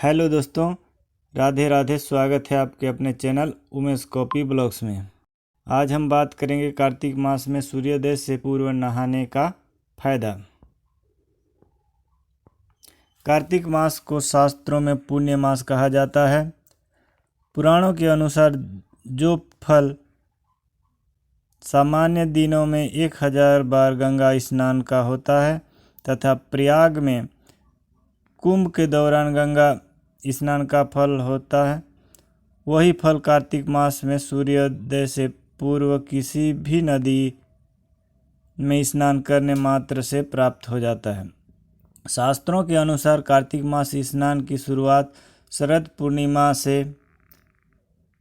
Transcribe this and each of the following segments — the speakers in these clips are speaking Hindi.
हेलो दोस्तों, राधे राधे। स्वागत है आपके अपने चैनल उमेश कॉपी ब्लॉग्स में। आज हम बात करेंगे कार्तिक मास में सूर्योदय से पूर्व नहाने का फायदा। कार्तिक मास को शास्त्रों में पुण्य मास कहा जाता है। पुराणों के अनुसार जो फल सामान्य दिनों में 1000 बार गंगा स्नान का होता है तथा प्रयाग में कुंभ के दौरान गंगा स्नान का फल होता है, वही फल कार्तिक मास में सूर्योदय से पूर्व किसी भी नदी में स्नान करने मात्र से प्राप्त हो जाता है। शास्त्रों के अनुसार कार्तिक मास स्नान की शुरुआत शरद पूर्णिमा से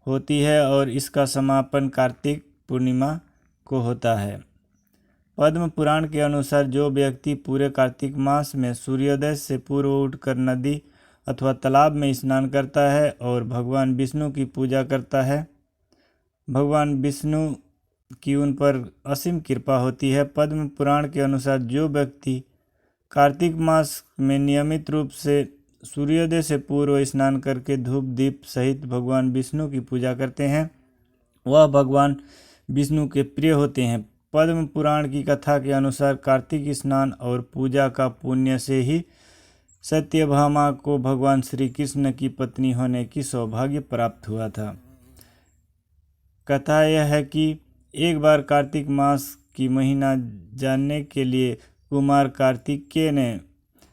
होती है और इसका समापन कार्तिक पूर्णिमा को होता है। पद्म पुराण के अनुसार जो व्यक्ति पूरे कार्तिक मास में सूर्योदय से पूर्व उठकर नदी अथवा तालाब में स्नान करता है और भगवान विष्णु की पूजा करता है, भगवान विष्णु की उन पर असीम कृपा होती है। पद्म पुराण के अनुसार जो व्यक्ति कार्तिक मास में नियमित रूप से सूर्योदय से पूर्व स्नान करके धूप दीप सहित भगवान विष्णु की पूजा करते हैं, वह भगवान विष्णु के प्रिय होते हैं। पद्म पुराण की कथा के अनुसार कार्तिक स्नान और पूजा का पुण्य से ही सत्यभामा को भगवान श्री कृष्ण की पत्नी होने की सौभाग्य प्राप्त हुआ था। कथा यह है कि एक बार कार्तिक मास की महीना जानने के लिए कुमार कार्तिकेय ने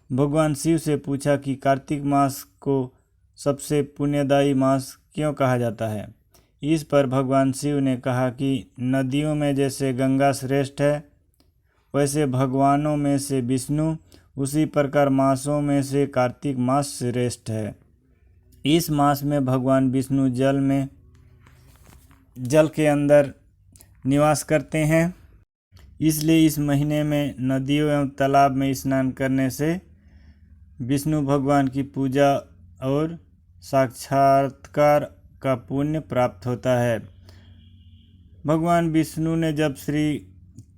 भगवान शिव से पूछा कि कार्तिक मास को सबसे पुण्यदायी मास क्यों कहा जाता है। इस पर भगवान शिव ने कहा कि नदियों में जैसे गंगा श्रेष्ठ है, वैसे भगवानों में से विष्णु, उसी प्रकार मासों में से कार्तिक मास श्रेष्ठ है। इस मास में भगवान विष्णु जल के अंदर निवास करते हैं, इसलिए इस महीने में नदियों एवं तालाब में स्नान करने से विष्णु भगवान की पूजा और साक्षात्कार का पुण्य प्राप्त होता है। भगवान विष्णु ने जब श्री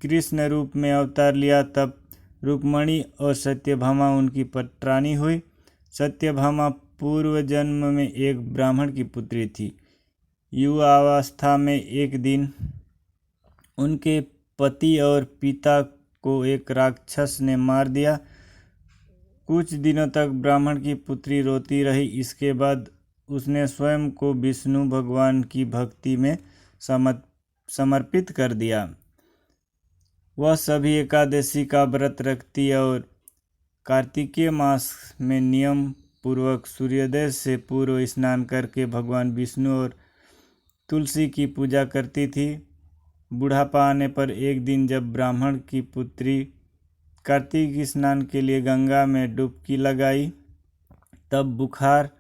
कृष्ण रूप में अवतार लिया तब रुक्मणी और सत्यभामा उनकी पटरानी हुई। सत्यभामा पूर्व जन्म में एक ब्राह्मण की पुत्री थी। युवावस्था में एक दिन उनके पति और पिता को एक राक्षस ने मार दिया। कुछ दिनों तक ब्राह्मण की पुत्री रोती रही। इसके बाद उसने स्वयं को विष्णु भगवान की भक्ति में समर्पित कर दिया। वह सभी एकादशी का व्रत रखती और कार्तिकीय मास में नियम पूर्वक सूर्योदय से पूर्व स्नान करके भगवान विष्णु और तुलसी की पूजा करती थी। बुढ़ापा आने पर एक दिन जब ब्राह्मण की पुत्री कार्तिक स्नान के लिए गंगा में डुबकी लगाई, तब बुखार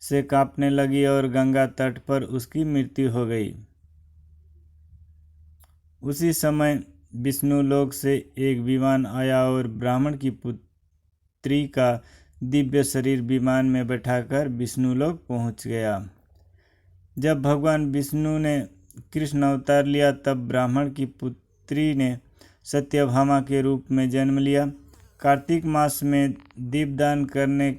से कांपने लगी और गंगा तट पर उसकी मृत्यु हो गई। उसी समय विष्णु लोक से एक विमान आया और ब्राह्मण की पुत्री का दिव्य शरीर विमान में बैठाकर विष्णु लोक पहुंच गया। जब भगवान विष्णु ने कृष्ण अवतार लिया तब ब्राह्मण की पुत्री ने सत्यभामा के रूप में जन्म लिया। कार्तिक मास में दीपदान करने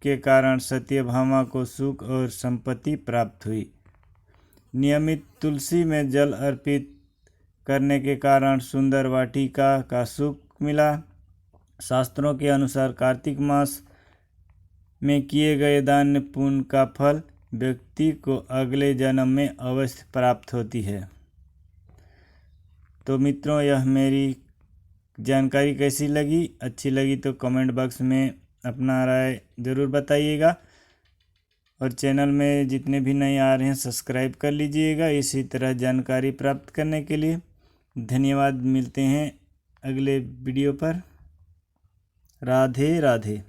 के कारण सत्यभामा को सुख और संपत्ति प्राप्त हुई। नियमित तुलसी में जल अर्पित करने के कारण सुंदर वाटिका का सुख मिला। शास्त्रों के अनुसार कार्तिक मास में किए गए दान पुण्य का फल व्यक्ति को अगले जन्म में अवश्य प्राप्त होती है। तो मित्रों, यह मेरी जानकारी कैसी लगी? अच्छी लगी तो कमेंट बॉक्स में अपना राय ज़रूर बताइएगा और चैनल में जितने भी नए आ रहे हैं सब्सक्राइब कर लीजिएगा इसी तरह जानकारी प्राप्त करने के लिए। धन्यवाद। मिलते हैं अगले वीडियो पर। राधे राधे।